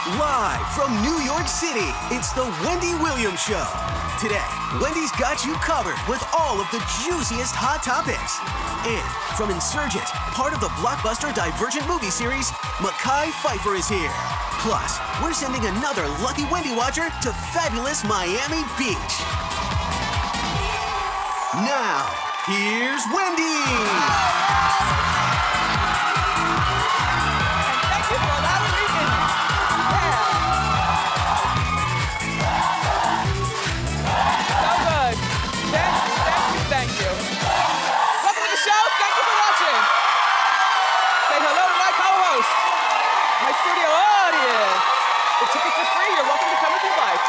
Live from New York City, it's the Wendy Williams Show. Today, Wendy's got you covered with all of the juiciest hot topics. And from Insurgent, part of the blockbuster Divergent movie series, Mekhi Phifer is here. Plus, we're sending another lucky Wendy watcher to fabulous Miami Beach. Now, here's Wendy. Studio audience. The tickets are free. You're welcome to come if you'd like.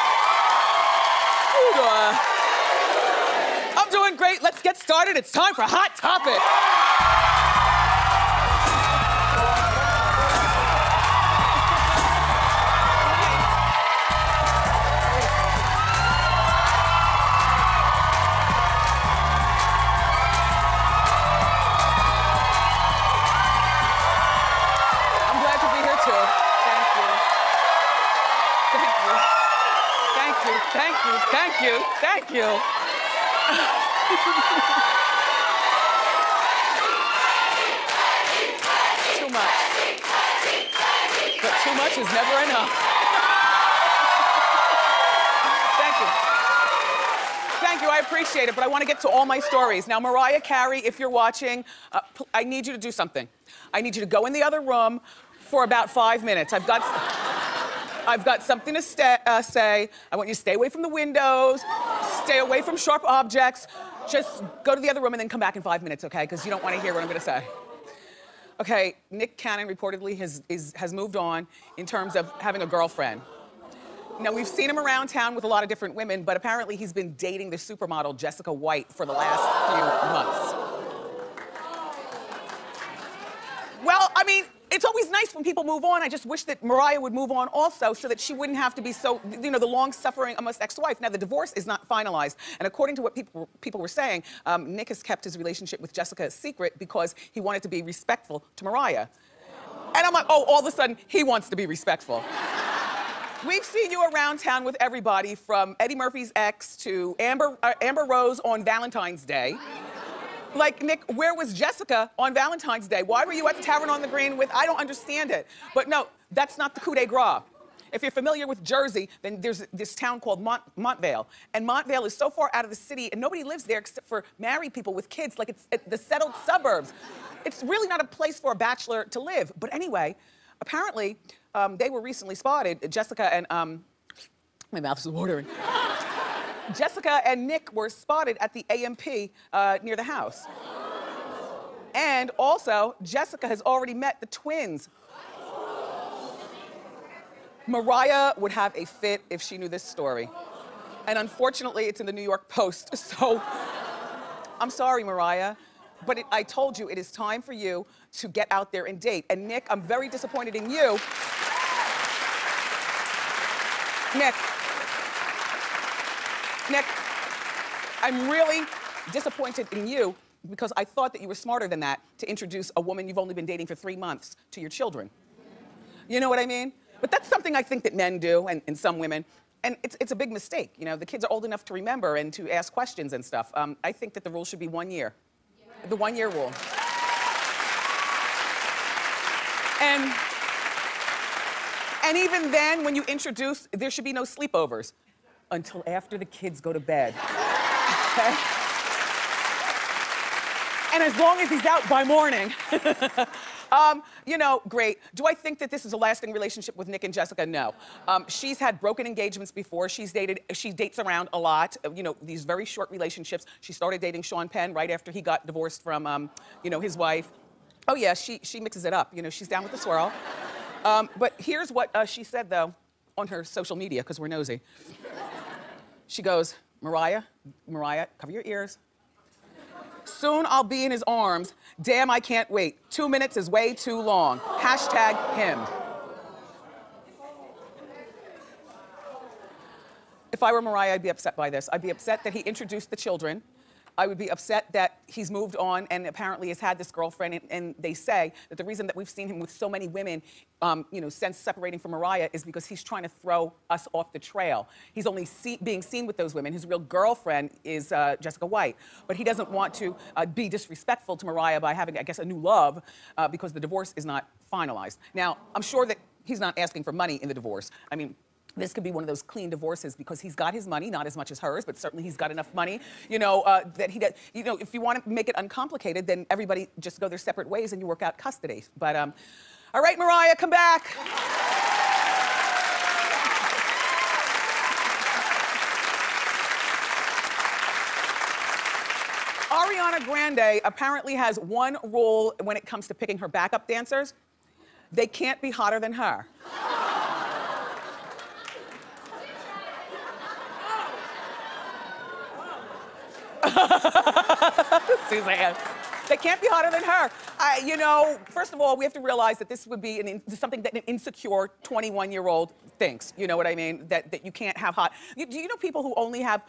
I'm doing great. Let's get started. It's time for Hot Topics. Thank you. Too much. But too much is never enough. Thank you. Thank you, I appreciate it, but I want to get to all my stories. Now, Mariah Carey, if you're watching, I need you to do something. I need you to go in the other room for about 5 minutes. I've got something to say. I want you to stay away from the windows, stay away from sharp objects. Just go to the other room and then come back in 5 minutes, okay? Because you don't want to hear what I'm going to say. Okay, Nick Cannon reportedly has moved on in terms of having a girlfriend. Now, we've seen him around town with a lot of different women, but apparently he's been dating the supermodel Jessica White for the last few months. Well, I mean, it's always nice when people move on. I just wish that Mariah would move on also so that she wouldn't have to be so, the long-suffering almost ex-wife. Now, the divorce is not finalized. And according to what people were saying, Nick has kept his relationship with Jessica a secret because he wanted to be respectful to Mariah. And I'm like, oh, all of a sudden, he wants to be respectful. We've seen you around town with everybody from Eddie Murphy's ex to Amber Rose on Valentine's Day. Like, Nick, where was Jessica on Valentine's Day? Why were you at the Tavern on the Green with, I don't understand it. But no, that's not the coup de grace. If you're familiar with Jersey, then there's this town called Montvale. And Montvale is so far out of the city, and nobody lives there except for married people with kids, like it's the settled suburbs. It's really not a place for a bachelor to live. But anyway, apparently, they were recently spotted, Jessica and, my mouth is watering. Jessica and Nick were spotted at the AMP near the house. And also, Jessica has already met the twins. Mariah would have a fit if she knew this story. And unfortunately, it's in the New York Post, so I'm sorry, Mariah, but I told you it is time for you to get out there and date. And Nick, I'm very disappointed in you. Nick, I'm really disappointed in you because I thought that you were smarter than that to introduce a woman you've only been dating for 3 months to your children. You know what I mean? But that's something I think that men do and some women. And it's a big mistake. You know, the kids are old enough to remember and to ask questions and stuff. I think that the rule should be 1 year. The 1 year rule. And even then, when you introduce, there should be no sleepovers until after the kids go to bed. Okay? And as long as he's out by morning. Great. Do I think that this is a lasting relationship with Nick and Jessica? No. She's had broken engagements before. She dates around a lot, these very short relationships. She started dating Sean Penn right after he got divorced from, his wife. Oh yeah, she mixes it up. She's down with the swirl. But here's what she said, though, on her social media, because we're nosy. She goes, Mariah, cover your ears. Soon I'll be in his arms. Damn, I can't wait. 2 minutes is way too long. #him. If I were Mariah, I'd be upset by this. I'd be upset that he introduced the children I would be upset that he's moved on and apparently has had this girlfriend. And they say that the reason that we've seen him with so many women, since separating from Mariah is because he's trying to throw us off the trail. He's only being seen with those women. His real girlfriend is Jessica White. But he doesn't want to be disrespectful to Mariah by having, I guess, a new love because the divorce is not finalized. Now, I'm sure that he's not asking for money in the divorce. I mean, this could be one of those clean divorces because he's got his money, not as much as hers, but certainly he's got enough money, that he does. If you want to make it uncomplicated, then everybody just go their separate ways and you work out custody. But, all right, Mariah, come back. Ariana Grande apparently has one rule when it comes to picking her backup dancers. They can't be hotter than her. Suzanne. They can't be hotter than her. First of all, we have to realize that this would be something that an insecure 21-year-old thinks. You know what I mean? That you can't have hot. Do you know people who only have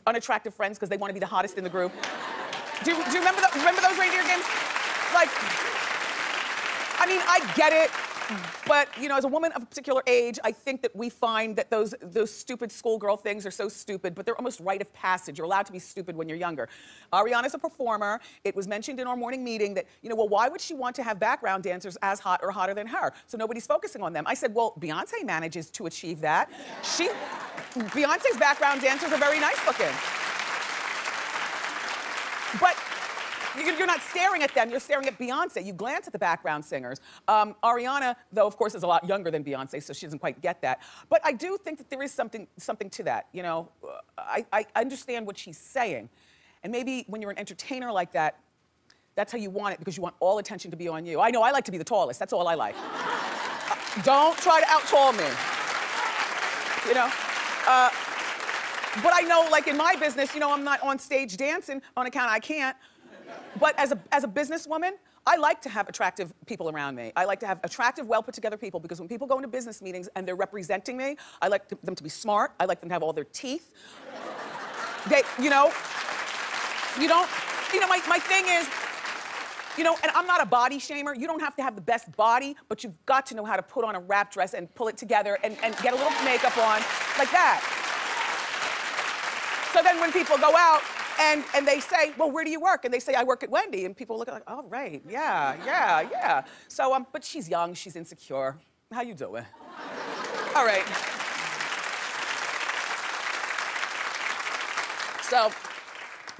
unattractive friends because they want to be the hottest in the group? Do you remember those reindeer games? Like, I mean, I get it. But, as a woman of a particular age, I think that we find that those stupid schoolgirl things are so stupid, but they're almost rite of passage. You're allowed to be stupid when you're younger. Ariana's a performer. It was mentioned in our morning meeting that, well, why would she want to have background dancers as hot or hotter than her? So nobody's focusing on them. I said, well, Beyonce manages to achieve that. Beyonce's background dancers are very nice looking. But you're not staring at them, you're staring at Beyonce. You glance at the background singers. Ariana, though, of course, is a lot younger than Beyonce, so she doesn't quite get that. But I do think that there is something to that, I understand what she's saying. And maybe when you're an entertainer like that, that's how you want it, because you want all attention to be on you. I know I like to be the tallest, that's all I like. Don't try to out-tall me. But I know, like in my business, I'm not on stage dancing on account I can't. But as a businesswoman, I like to have attractive people around me. I like to have attractive, well-put-together people, because when people go into business meetings and they're representing me, I like them to be smart. I like them to have all their teeth. My thing is, and I'm not a body shamer. You don't have to have the best body, but you've got to know how to put on a wrap dress and pull it together and get a little makeup on, like that. So then when people go out, and they say, well, where do you work? And they say, I work at Wendy. And people look like, oh, right, yeah. So, but she's young, she's insecure. How you doing? All right. So,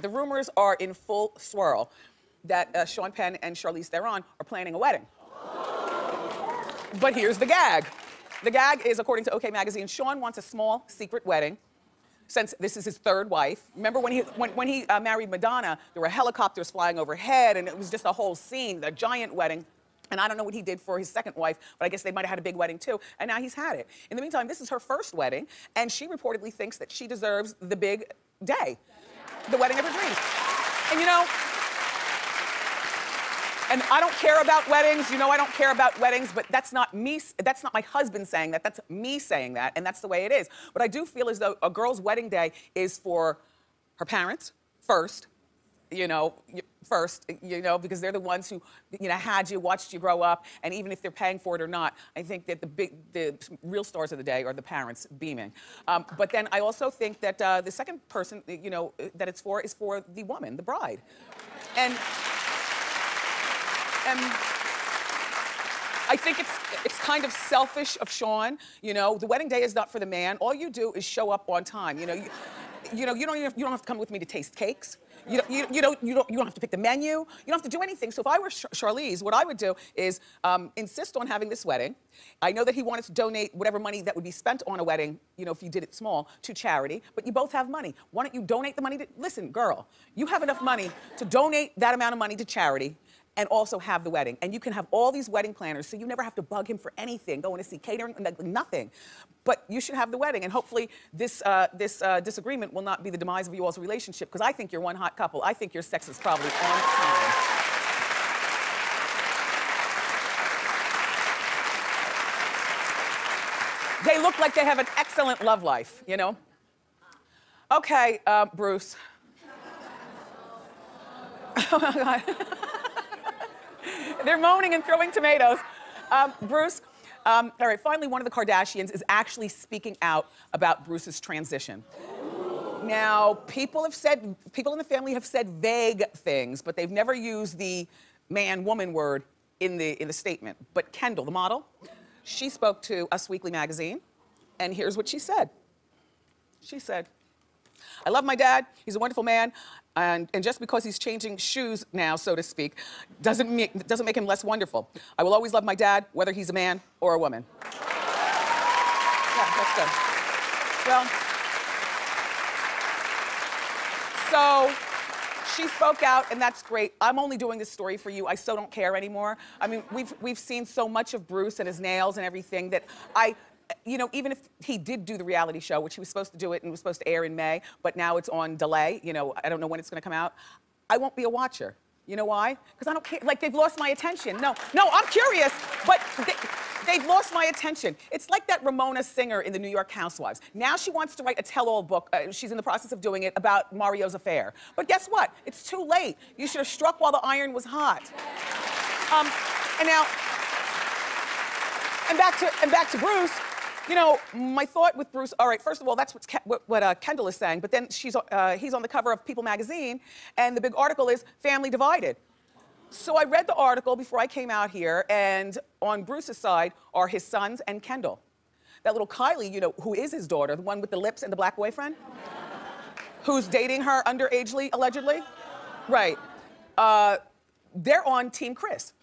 the rumors are in full swirl that Sean Penn and Charlize Theron are planning a wedding. But here's the gag. The gag is, according to OK Magazine, Sean wants a small, secret wedding, since this is his third wife. Remember when he married Madonna, there were helicopters flying overhead, and it was just a whole scene, a giant wedding. And I don't know what he did for his second wife, but I guess they might have had a big wedding too, and now he's had it. In the meantime, this is her first wedding, and she reportedly thinks that she deserves the big day, the wedding of her dreams. And and I don't care about weddings, I don't care about weddings, but that's not me, that's not my husband saying that, that's me saying that, and that's the way it is. But I do feel as though a girl's wedding day is for her parents first, because they're the ones who, had you, watched you grow up, and even if they're paying for it or not, I think that the real stars of the day are the parents beaming. But then I also think that the second person, that it's for is for the woman, the bride. And I think it's kind of selfish of Sean. The wedding day is not for the man. All you do is show up on time. You don't have to come with me to taste cakes. You don't have to pick the menu. You don't have to do anything. So if I were Charlize, what I would do is insist on having this wedding. I know that he wanted to donate whatever money that would be spent on a wedding, if you did it small, to charity. But you both have money. Why don't you donate the money to? Listen, girl, you have enough money to donate that amount of money to charity, and also have the wedding. And you can have all these wedding planners, so you never have to bug him for anything, going to see catering, nothing. But you should have the wedding, and hopefully this disagreement will not be the demise of you all's relationship, because I think you're one hot couple. I think your sex is probably on time. They look like they have an excellent love life, Okay, Bruce. Oh my God. They're moaning and throwing tomatoes. Bruce, all right, finally one of the Kardashians is actually speaking out about Bruce's transition. Now, people in the family have said vague things, but they've never used the man-woman word in the statement. But Kendall, the model, she spoke to Us Weekly magazine, and here's what she said. She said, I love my dad, he's a wonderful man, and just because he's changing shoes now, so to speak, doesn't make him less wonderful. I will always love my dad, whether he's a man or a woman. Yeah, that's good. Well, so she spoke out, and that's great. I'm only doing this story for you. I so don't care anymore. I mean, we've seen so much of Bruce and his nails and everything that you know, even if he did do the reality show, which he was supposed to do it and was supposed to air in May, but now it's on delay, you know, I don't know when it's gonna come out, I won't be a watcher. You know why? Because I don't care, like they've lost my attention. No, I'm curious, but they've lost my attention. It's like that Ramona Singer in the New York Housewives. Now she wants to write a tell-all book, she's in the process of doing it, about Mario's affair. But guess what? It's too late. You should have struck while the iron was hot. And back to Bruce. You know, my thought with Bruce, all right, first of all, that's what Kendall is saying, but then he's on the cover of People magazine, and the big article is Family Divided. So I read the article before I came out here, and on Bruce's side are his sons and Kendall. That little Kylie, you know, who is his daughter, the one with the lips and the black boyfriend, who's dating her underagely, allegedly. Right. They're on Team Chris.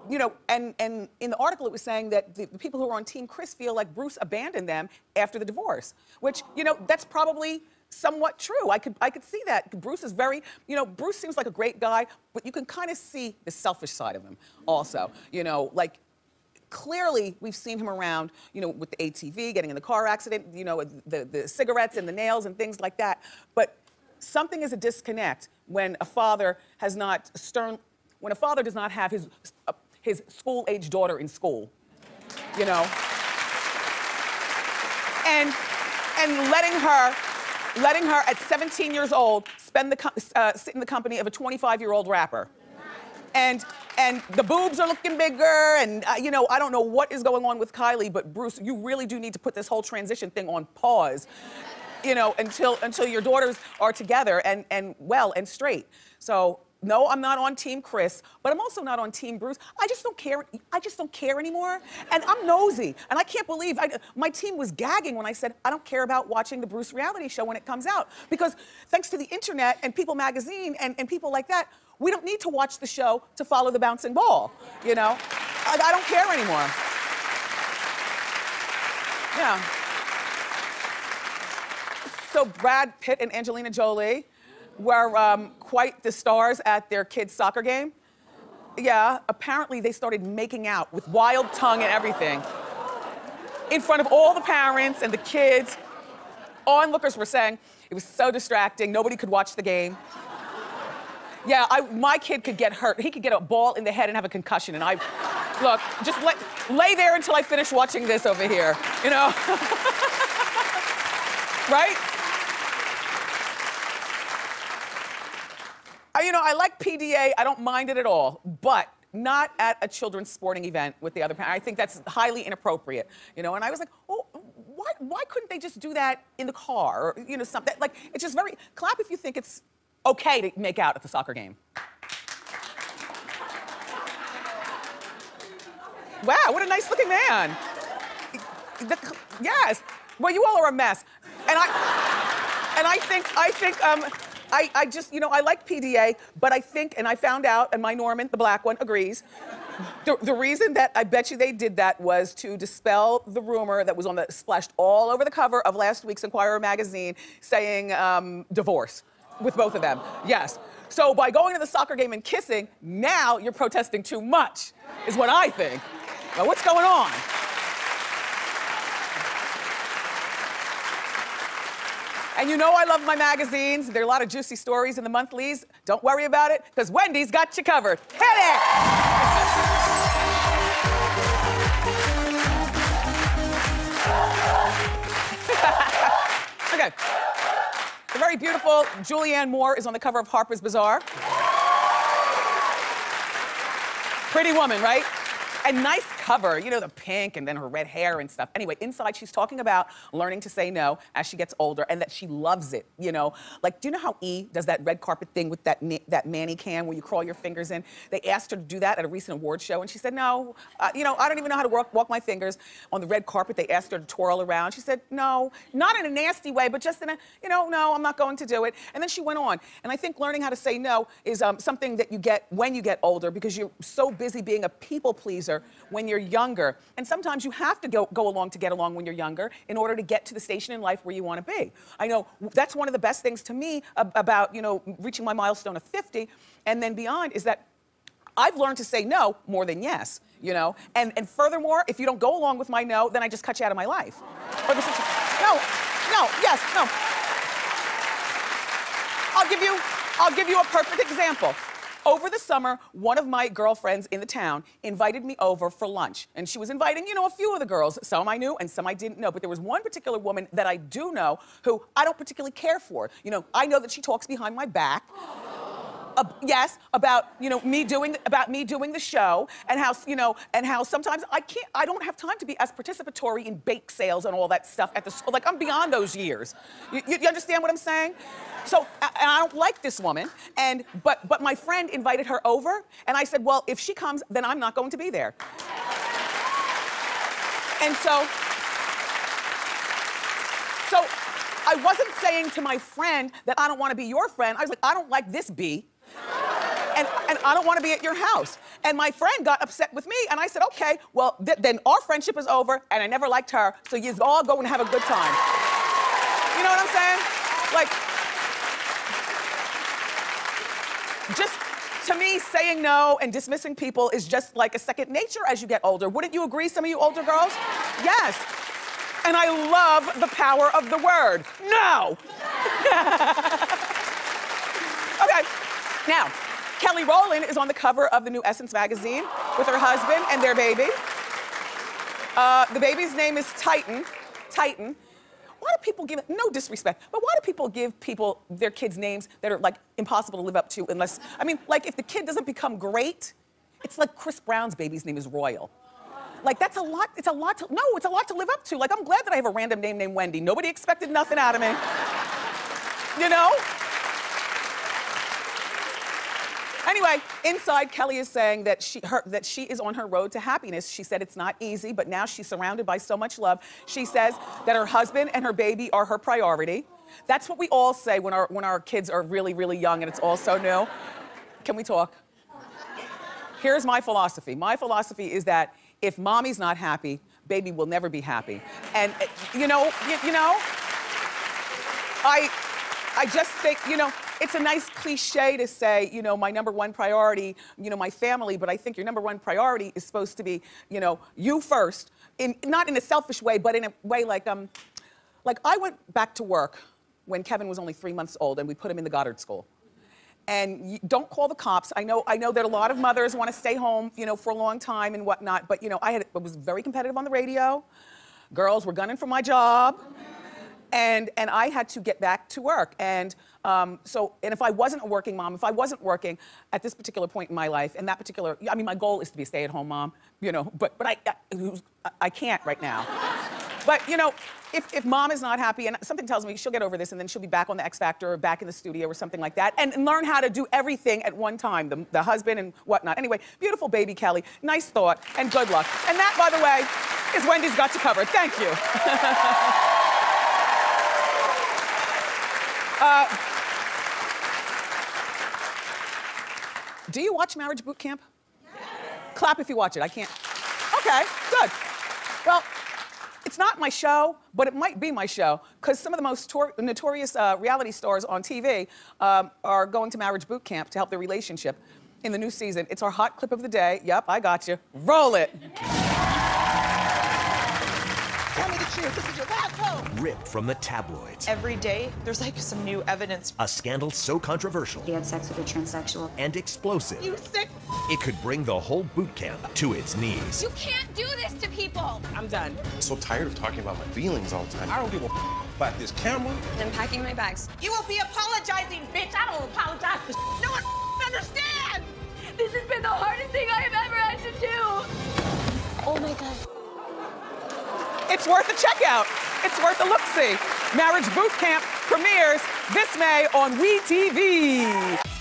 You know, and in the article it was saying that the people who are on Team Chris feel like Bruce abandoned them after the divorce, which, you know, that's probably somewhat true. I could see that. Bruce is very, you know, Bruce seems like a great guy, but you can kind of see the selfish side of him also. You know, like, clearly we've seen him around, you know, with the ATV, getting in the car accident, you know, the cigarettes and the nails and things like that. But something is a disconnect when a father has not when a father does not have his school-age daughter in school, you know, and letting her at 17 years old sit in the company of a 25-year-old rapper, and the boobs are looking bigger, and you know, I don't know what is going on with Kylie, but Bruce, you really do need to put this whole transition thing on pause, you know, until your daughters are together and well and straight. So. No, I'm not on Team Chris, but I'm also not on Team Bruce. I just don't care. I just don't care anymore. And I'm nosy. And I can't believe my team was gagging when I said I don't care about watching the Bruce reality show when it comes out. Because thanks to the internet and People magazine and people like that, we don't need to watch the show to follow the bouncing ball, you know? I don't care anymore. Yeah. So Brad Pitt and Angelina Jolie were quite the stars at their kids' soccer game. Yeah, apparently they started making out with wild tongue and everything in front of all the parents and the kids. Onlookers were saying it was so distracting, nobody could watch the game. Yeah, my kid could get hurt. He could get a ball in the head and have a concussion, and look, just lay there until I finish watching this over here, you know? Right? You know, I like PDA, I don't mind it at all, but not at a children's sporting event with the other parents. I think that's highly inappropriate, you know, and I was like, oh, why couldn't they just do that in the car, or, you know, something, like, it's just very, clap if you think it's okay to make out at the soccer game. Wow, what a nice looking man. Yes, well, you all are a mess. And I just, you know, I like PDA, but I think, and I found out, and my Norman, the black one, agrees, the reason that I bet you they did that was to dispel the rumor that was splashed all over the cover of last week's Inquirer magazine saying divorce with both of them. Yes. So by going to the soccer game and kissing, now you're protesting too much, is what I think. Now, what's going on? And you know I love my magazines. There are a lot of juicy stories in the monthlies. Don't worry about it, because Wendy's got you covered. Hit it! Okay. The very beautiful Julianne Moore is on the cover of Harper's Bazaar. Pretty woman, right? And nice cover, you know, the pink and then her red hair and stuff. Anyway, inside she's talking about learning to say no as she gets older and that she loves it, you know? Like, do you know how E does that red carpet thing with that Manny can where you crawl your fingers in? They asked her to do that at a recent award show and she said, no, you know, I don't even know how to walk my fingers on the red carpet. They asked her to twirl around. She said, no, not in a nasty way, but just in a, you know, no, I'm not going to do it. And then she went on. And I think learning how to say no is something that you get when you get older because you're so busy being a people pleaser when you're younger. And sometimes you have to go along to get along when you're younger in order to get to the station in life where you want to be. I know that's one of the best things to me about, you know, reaching my milestone of 50 and then beyond is that I've learned to say no more than yes, you know? And furthermore, if you don't go along with my no, then I just cut you out of my life. Or yes, no. I'll give you a perfect example. Over the summer, one of my girlfriends in the town invited me over for lunch. And she was inviting, you know, a few of the girls. Some I knew and some I didn't know. But there was one particular woman that I do know who I don't particularly care for. You know, I know that she talks behind my back. Yes, about, you know, me doing the show and how, you know, and how sometimes I don't have time to be as participatory in bake sales and all that stuff at the school. Like, I'm beyond those years. You understand what I'm saying? So, and I don't like this woman, but my friend invited her over, and I said, well, if she comes, then I'm not going to be there. And so I wasn't saying to my friend that I don't want to be your friend. I was like, I don't like this bee. And I don't want to be at your house. And my friend got upset with me, and I said, okay, well, then our friendship is over, and I never liked her, so you all go and have a good time. You know what I'm saying? Like, just, to me, saying no and dismissing people is just like a second nature as you get older. Wouldn't you agree, some of you older girls? Yes. And I love the power of the word, no. Okay, now, Kelly Rowland is on the cover of the new Essence magazine with her husband and their baby. The baby's name is Titan. Titan. Why do people give, no disrespect, but why do people give people their kids names that are like impossible to live up to unless, I mean, like if the kid doesn't become great, it's like Chris Brown's baby's name is Royal. Like that's a lot, it's a lot to live up to. Like I'm glad that I have a random name named Wendy. Nobody expected nothing out of me. You know? Anyway, inside, Kelly is saying that she is on her road to happiness. She said it's not easy, but now she's surrounded by so much love. She says that her husband and her baby are her priority. That's what we all say when our kids are really, really young and it's all so new. Can we talk? Here's my philosophy. My philosophy is that if mommy's not happy, baby will never be happy. And you know, I just think, you know, it's a nice cliche to say, you know, my number one priority, you know, my family, but I think your number one priority is supposed to be, you know, you first, not in a selfish way, but in a way like I went back to work when Kevin was only 3 months old and we put him in the Goddard School. And don't call the cops. I know that a lot of mothers want to stay home, you know, for a long time and whatnot, but you know, I was very competitive on the radio. Girls were gunning for my job. And I had to get back to work. And if I wasn't a working mom, if I wasn't working at this particular point in my life, and that particular, I mean, my goal is to be a stay-at-home mom, you know, but I can't right now. But, you know, if mom is not happy, and something tells me she'll get over this, and then she'll be back on the X Factor or back in the studio or something like that, and learn how to do everything at one time, the husband and whatnot. Anyway, beautiful baby Kelly, nice thought, and good luck. And that, by the way, is Wendy's Got You Covered. Thank you. Do you watch Marriage Boot Camp? Yes. Clap if you watch it. I can't. Okay, good. Well, it's not my show, but it might be my show, because some of the most notorious reality stars on TV are going to Marriage Boot Camp to help their relationship in the new season. It's our hot clip of the day. Yep, I got you. Roll it. Tell me the truth. This is your last home. Ripped from the tabloids. Every day, there's like some new evidence. A scandal so controversial. He had sex with a transsexual. And explosive. You sick. It could bring the whole boot camp to its knees. You can't do this to people. I'm done. I'm so tired of talking about my feelings all the time. I don't give a about this camera. I'm packing my bags. You will be apologizing, bitch. I don't apologize for no one understands. This has been the hardest thing I have ever had to do. Oh my God. It's worth a checkout. It's worth a look-see. Marriage Boot Camp premieres this May on WeTV.